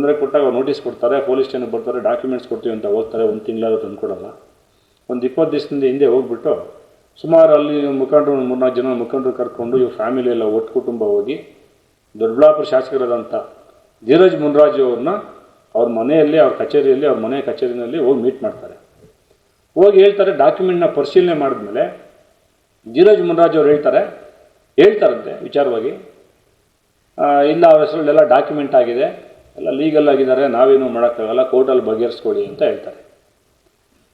ತೊಂದರೆ ಕೊಟ್ಟಾಗ ಅವ್ರು ನೋಟಿಸ್ ಕೊಡ್ತಾರೆ, ಪೊಲೀಸ್ ಸ್ಟೇಷನ್ಗೆ ಬರ್ತಾರೆ, ಡಾಕ್ಯುಮೆಂಟ್ಸ್ ಕೊಡ್ತೀವಿ ಅಂತ ಹೋಗ್ತಾರೆ, ಒಂದು ತಿಂಗಳಾದ್ರೂ ತಂದು ಕೊಡೋಲ್ಲ. ಒಂದು 20 ದಿವಸದಿಂದ ಹಿಂದೆ ಹೋಗ್ಬಿಟ್ಟು ಸುಮಾರು ಅಲ್ಲಿ ಮುಖಂಡರು 3-4 ಜನ ಮುಖಂಡರು ಕರ್ಕೊಂಡು ಇವ್ರ ಫ್ಯಾಮಿಲಿ ಎಲ್ಲ ಒಟ್ಟು ಕುಟುಂಬ ಹೋಗಿ ದೊಡ್ಡಬಳ್ಳಾಪುರ ಶಾಸಕರಾದಂಥ ಧೀರಜ್ ಮುನ್ರಾಜು ಅವ್ರನ್ನ ಅವ್ರ ಮನೆಯಲ್ಲಿ, ಅವ್ರ ಕಚೇರಿಯಲ್ಲಿ, ಅವ್ರ ಮನೆ ಕಚೇರಿಯಲ್ಲಿ ಹೋಗಿ ಮೀಟ್ ಮಾಡ್ತಾರೆ. ಹೋಗಿ ಹೇಳ್ತಾರೆ, ಡಾಕ್ಯುಮೆಂಟ್ನ ಪರಿಶೀಲನೆ ಮಾಡಿದ್ಮೇಲೆ ಧೀರಜ್ ಮುನ್ರಾಜು ಅವ್ರು ಹೇಳ್ತಾರಂತೆ ವಿಚಾರವಾಗಿ, ಇಲ್ಲ ಅವ್ರ ಹೆಸರಲ್ಲೆಲ್ಲ ಡಾಕ್ಯುಮೆಂಟ್ ಆಗಿದೆ, ಎಲ್ಲ ಲೀಗಲ್ ಆಗಿದ್ದಾರೆ, ನಾವೇನು ಮಾಡೋಕ್ಕಾಗಲ್ಲ, ಕೋರ್ಟಲ್ಲಿ ಬಗೆಹರಿಸ್ಕೊಳ್ಳಿ ಅಂತ ಹೇಳ್ತಾರೆ.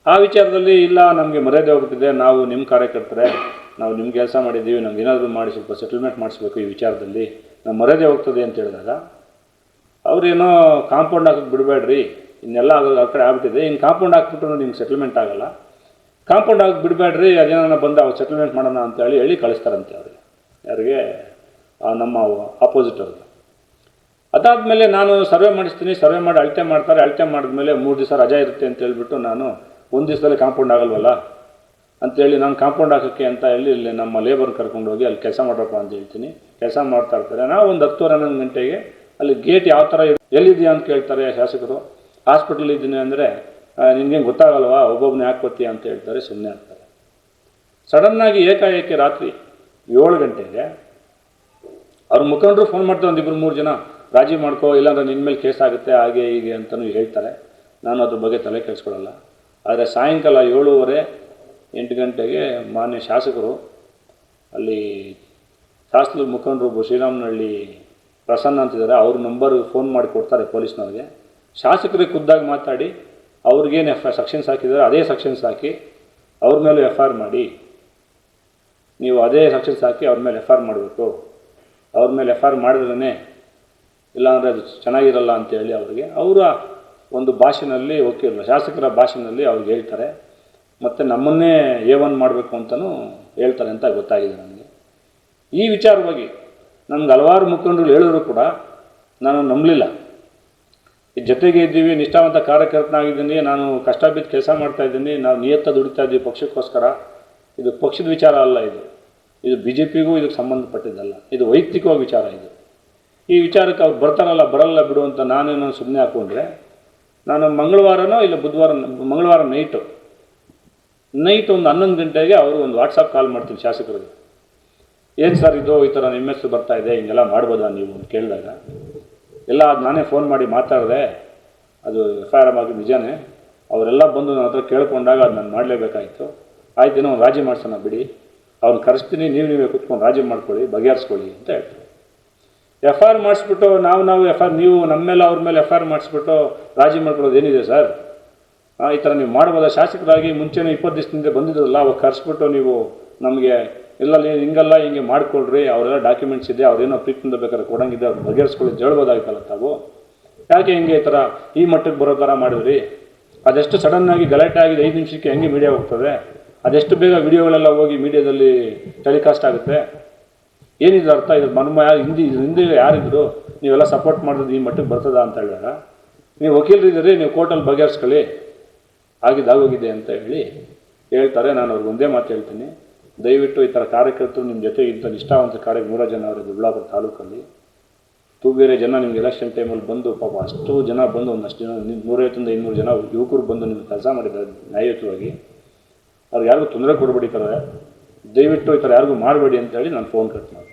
ಆ ವಿಚಾರದಲ್ಲಿ ಇಲ್ಲ ನಮಗೆ ಮರ್ಯಾದೆ ಹೋಗ್ಬಿಟ್ಟಿದೆ, ನಾವು ನಿಮ್ಮ ಕಾರ್ಯಕರ್ತರೆ, ನಾವು ನಿಮ್ಮ ಕೆಲಸ ಮಾಡಿದ್ದೀವಿ, ನಮ್ಗೆ ಏನಾದರೂ ಮಾಡಿ ಸ್ವಲ್ಪ ಸೆಟಲ್ಮೆಂಟ್ ಮಾಡಿಸ್ಬೇಕು ಈ ವಿಚಾರದಲ್ಲಿ, ನಮ್ಮ ಮರ್ಯಾದೆ ಹೋಗ್ತದೆ ಅಂತ ಹೇಳಿದಾಗ ಅವ್ರೇನೋ ಕಾಂಪೌಂಡ್ ಹಾಕೋಕ್ಕೆ ಬಿಡಬೇಡ್ರಿ, ಇನ್ನೆಲ್ಲ ಆಗೋದು ಆ ಕಡೆ ಆಗ್ಬಿಟ್ಟಿದೆ, ಇನ್ನು ಕಾಂಪೌಂಡ್ ಹಾಕ್ಬಿಟ್ಟು ನಿಮ್ಗೆ ಸೆಟಲ್ಮೆಂಟ್ ಆಗಲ್ಲ, ಕಾಂಪೌಂಡ್ ಹಾಕಿ ಬಿಡಬೇಡ್ರಿ, ಅದೇನೋ ಬಂದು ಅವ್ರು ಸೆಟಲ್ಮೆಂಟ್ ಮಾಡೋಣ ಅಂತ ಹೇಳಿ ಕಳಿಸ್ತಾರಂತೆ ಅವ್ರಿಗೆ, ಯಾರಿಗೆ ನಮ್ಮ ಆಪೋಸಿಟ್ ಅವ್ರಿಗೆ. ಅದಾದಮೇಲೆ ನಾನು ಸರ್ವೆ ಮಾಡಿಸ್ತೀನಿ, ಸರ್ವೆ ಮಾಡಿ ಅಳತೆ ಮಾಡ್ತಾರೆ, ಅಳತೆ ಮಾಡಿದ್ಮೇಲೆ 3 ದಿವಸ ರಜಾ ಇರುತ್ತೆ ಅಂತ ಹೇಳ್ಬಿಟ್ಟು ನಾನು 1 ದಿವಸದಲ್ಲಿ ಕಾಂಪೌಂಡ್ ಆಗಲ್ವಲ್ಲ ಅಂತೇಳಿ ನಾನು ಕಾಂಪೌಂಡ್ ಹಾಕೋಕ್ಕೆ ಅಂತ ಹೇಳಿ ಇಲ್ಲಿ ನಮ್ಮ ಲೇಬರ್ ಕರ್ಕೊಂಡು ಹೋಗಿ ಅಲ್ಲಿ ಕೆಲಸ ಮಾಡಪ್ಪ ಅಂತ ಹೇಳ್ತೀನಿ. ಕೆಲಸ ಮಾಡ್ತಾ ಇರ್ತಾರೆ. ನಾವು ಒಂದು 10-11 ಗಂಟೆಗೆ ಅಲ್ಲಿ ಗೇಟ್ ಯಾವ ಥರ ಎಲ್ಲಿದೆಯಾ ಅಂತ ಕೇಳ್ತಾರೆ ಶಾಸಕರು. ಹಾಸ್ಪಿಟಲ್ ಇದ್ದೀನಿ ಅಂದರೆ ನಿನಗೆ ಗೊತ್ತಾಗಲ್ವಾ, ಒಬ್ಬೊಬ್ಬನೇ ಯಾಕೆ ಬರ್ತೀಯ ಅಂತ ಹೇಳ್ತಾರೆ, ಸುಮ್ಮನೆ ಆಗ್ತಾರೆ. ಸಡನ್ನಾಗಿ ಏಕಾಏಕಿ ರಾತ್ರಿ 7 ಗಂಟೆಗೆ ಅವ್ರ ಮುಖಂಡರು ಫೋನ್ ಮಾಡ್ತಾರೆ, ಒಂದು 2-3 ಜನ, ರಾಜಿ ಮಾಡ್ಕೋ, ಇಲ್ಲಾಂದ್ರೆ ನಿನ್ನ ಮೇಲೆ ಕೇಸ್ ಆಗುತ್ತೆ, ಹಾಗೆ ಹೀಗೆ ಅಂತಲೂ ಹೇಳ್ತಾರೆ. ನಾನು ಅದ್ರ ಬಗ್ಗೆ ತಲೆ ಕೆಡಿಸ್ಕೊಳ್ಳಲ್ಲ. ಆದರೆ ಸಾಯಂಕಾಲ 7:30-8 ಗಂಟೆಗೆ ಮಾನ್ಯ ಶಾಸಕರು ಅಲ್ಲಿ ಶಾಸಕರ ಮುಖಂಡರು ಶ್ರೀರಾಮನಹಳ್ಳಿ ಪ್ರಸನ್ನ ಅಂತಿದ್ದಾರೆ, ಅವ್ರ ನಂಬರ್ ಫೋನ್ ಮಾಡಿ ಕೊಡ್ತಾರೆ ಪೊಲೀಸ್ನವ್ರಿಗೆ. ಶಾಸಕರಿಗೆ ಖುದ್ದಾಗಿ ಮಾತಾಡಿ ಅವ್ರಿಗೇನು ಸೆಕ್ಷನ್ಸ್ ಹಾಕಿದ್ದಾರೆ ಅದೇ ಸೆಕ್ಷನ್ಸ್ ಹಾಕಿ ಅವ್ರ ಮೇಲೆ FIR ಮಾಡಿ, ನೀವು ಅದೇ ಸೆಕ್ಷನ್ಸ್ ಹಾಕಿ ಅವ್ರ ಮೇಲೆ FIR ಮಾಡಬೇಕು, ಅವ್ರ ಮೇಲೆ FIR ಮಾಡಿದ್ರೇ ಇಲ್ಲಾಂದರೆ ಅದು ಚೆನ್ನಾಗಿರಲ್ಲ ಅಂತೇಳಿ ಅವರ ಒಂದು ಭಾಷೆಯಲ್ಲಿ ವಕೀಲರು ಶಾಸಕರ ಭಾಷೆಯಲ್ಲಿ ಅವ್ರಿಗೆ ಹೇಳ್ತಾರೆ. ಮತ್ತು ನಮ್ಮನ್ನೇ A1 ಮಾಡಬೇಕು ಅಂತಲೂ ಹೇಳ್ತಾರೆ ಅಂತ ಗೊತ್ತಾಗಿದೆ ನನಗೆ. ಈ ವಿಚಾರವಾಗಿ ನಮ್ಗೆ ಹಲವಾರು ಮುಖಂಡರು ಹೇಳಿದ್ರು ಕೂಡ ನಾನು ನಂಬಲಿಲ್ಲ. ಜೊತೆಗೆ ಇದ್ದೀವಿ, ನಿಷ್ಠಾವಂತ ಕಾರ್ಯಕರ್ತನಾಗಿದ್ದೀನಿ, ನಾನು ಕಷ್ಟ ಬಿದ್ದು ಕೆಲಸ ಮಾಡ್ತಾಯಿದ್ದೀನಿ, ನಾವು ನಿಯತ್ತ ದುಡಿತಾ ಇದ್ದೀವಿ ಪಕ್ಷಕ್ಕೋಸ್ಕರ. ಇದು ಪಕ್ಷದ ವಿಚಾರ ಅಲ್ಲ, ಇದು BJPಗೂ ಇದಕ್ಕೆ ಸಂಬಂಧಪಟ್ಟಿದ್ದಲ್ಲ, ಇದು ವೈಯಕ್ತಿಕವಾಗಿ ವಿಚಾರ. ಈ ವಿಚಾರಕ್ಕೆ ಅವ್ರು ಬರ್ತಾರಲ್ಲ ಬರಲ್ಲ ಬಿಡು ಅಂತ ನಾನು ಸುಮ್ಮನೆ ಹಾಕ್ಕೊಂಡ್ರೆ, ನಾನು ಮಂಗಳವಾರನೋ ಇಲ್ಲ ಮಂಗಳವಾರ ನೈಟು ಒಂದು 11 ಗಂಟೆಗೆ ಅವರು ಒಂದು ವಾಟ್ಸಪ್ ಕಾಲ್ ಮಾಡ್ತೀನಿ ಶಾಸಕರಿಗೆ. ಏನು ಸರ್ ಇದು ಈ ಥರ ನಿಮ್ಮ ಹೆಸರು ಬರ್ತಾ ಇದೆ, ಹಿಂಗೆಲ್ಲ ಮಾಡ್ಬೋದಾ ನೀವು ಅಂತ ಕೇಳಿದಾಗ, ಎಲ್ಲ ಅದು ನಾನೇ ಫೋನ್ ಮಾಡಿ ಮಾತಾಡಿದೆ, ಅದು FIR ಆಗಿ ನಿಜಾನೇ, ಅವರೆಲ್ಲ ಬಂದು ನನ್ನ ಹತ್ರ ಕೇಳ್ಕೊಂಡಾಗ ಅದು ನಾನು ಮಾಡಲೇಬೇಕಾಯಿತು, ಆಯ್ತು ಏನೋ ಒಂದು ರಾಜಿ ಮಾಡ್ಸೋಣ ಬಿಡಿ, ಅವ್ರನ್ನ ಕರೆಸ್ತೀನಿ, ನೀವೇ ಕುತ್ಕೊಂಡು ರಾಜಿ ಮಾಡ್ಕೊಳ್ಳಿ, ಬಗೆಹರಿಸ್ಕೊಳ್ಳಿ ಅಂತ ಹೇಳ್ತೀನಿ. FIR ಮಾಡಿಸ್ಬಿಟ್ಟು ನಾವು FIR ನೀವು ನಮ್ಮ ಮೇಲೆ ಅವ್ರ ಮೇಲೆ FIR ಮಾಡಿಸ್ಬಿಟ್ಟು ರಾಜಿ ಮಾಡ್ಕೊಳ್ಳೋದು ಏನಿದೆ ಸರ್? ಈ ಥರ ನೀವು ಮಾಡ್ಬೋದಾ? ಶಾಸಕರಾಗಿ ಮುಂಚೆನೇ 20 ದಿವಸದಿಂದ ಬಂದಿದ್ರಲ್ಲ, ಅವಾಗ ಕರೆಸ್ಬಿಟ್ಟು ನೀವು ನಮಗೆ ಎಲ್ಲ ಹಿಂಗಲ್ಲ ಹಿಂಗೆ ಮಾಡಿಕೊಡ್ರಿ, ಅವರೆಲ್ಲ ಡಾಕ್ಯುಮೆಂಟ್ಸ್ ಇದೆ, ಅವ್ರೇನೋ ಪ್ರೀತಿಯಿಂದ ಬೇಕಾದ್ರೆ ಕೊಡಂಗಿದೆ, ಅವ್ರು ಬಗೆಹರಿಸ್ಕೊಳ್ಳಿ ಹೇಳ್ಬೋದಾಗಿತ್ತಲ್ಲ ತಾವು, ಯಾಕೆ ಹಿಂಗೆ ಈ ಥರ ಈ ಮಟ್ಟಕ್ಕೆ ಬರೋ ಥರ ಮಾಡಿದ್ರಿ? ಅದೆಷ್ಟು ಸಡನ್ನಾಗಿ ಗಲಾಟೆ ಆಗಿದೆ, 5 ನಿಮಿಷಕ್ಕೆ ಹೆಂಗೆ ಮೀಡಿಯಾ ಹೋಗ್ತದೆ, ಅದೆಷ್ಟು ಬೇಗ ವಿಡಿಯೋಗಳೆಲ್ಲ ಹೋಗಿ ಮೀಡಿಯಾದಲ್ಲಿ ಟೆಲಿಕಾಸ್ಟ್ ಆಗುತ್ತೆ, ಏನಿದೆ ಅರ್ಥ? ಇದು ಹಿಂದೆ ಯಾರಿದ್ರು, ನೀವೆಲ್ಲ ಸಪೋರ್ಟ್ ಮಾಡಿದ್ರೆ ಈ ಮಟ್ಟಕ್ಕೆ ಬರ್ತದ ಅಂತ ಹೇಳಿದಾಗ, ನೀವು ವಕೀಲರಿದ್ದೀರಿ, ನೀವು ಕೋರ್ಟಲ್ಲಿ ಬಗೆಹರಿಸ್ಕೊಳ್ಳಿ, ಆಗೋಗಿದೆ ಅಂತ ಹೇಳ್ತಾರೆ. ನಾನು ಅವ್ರಿಗೆ ಒಂದೇ ಮಾತು ಹೇಳ್ತೀನಿ, ದಯವಿಟ್ಟು ಈ ಥರ ಕಾರ್ಯಕರ್ತರು ನಿಮ್ಮ ಜೊತೆ ಇಂಥ ನಿಷ್ಠಾವಂತ 100 ಜನ ಅವರ ದೊಡ್ಡಬಳ್ಳಾಪುರ ತಾಲೂಕಲ್ಲಿ ಬೇರೆ ಜನ ನಿಮ್ಗೆ ಎಲೆಕ್ಷನ್ ಟೈಮಲ್ಲಿ ಬಂದು ಪಾಪ ಅಷ್ಟು ಜನ ಬಂದು ಒಂದಷ್ಟು ಜನ 150-200 ಜನ ಯುವಕರು ಬಂದು ನಿಮ್ಗೆ ಕೆಲಸ ಮಾಡಿದ್ದಾರೆ ನ್ಯಾಯಯುತವಾಗಿ. ಅವ್ರಿಗೆ ಯಾರಿಗೂ ತೊಂದರೆ ಕೊಡಬೇಡಿ, ದಯವಿಟ್ಟು ಈ ಥರ ಯಾರಿಗೂ ಮಾಡಬೇಡಿ ಅಂತೇಳಿ ನಾನು ಫೋನ್ ಕಟ್ ಮಾಡಿ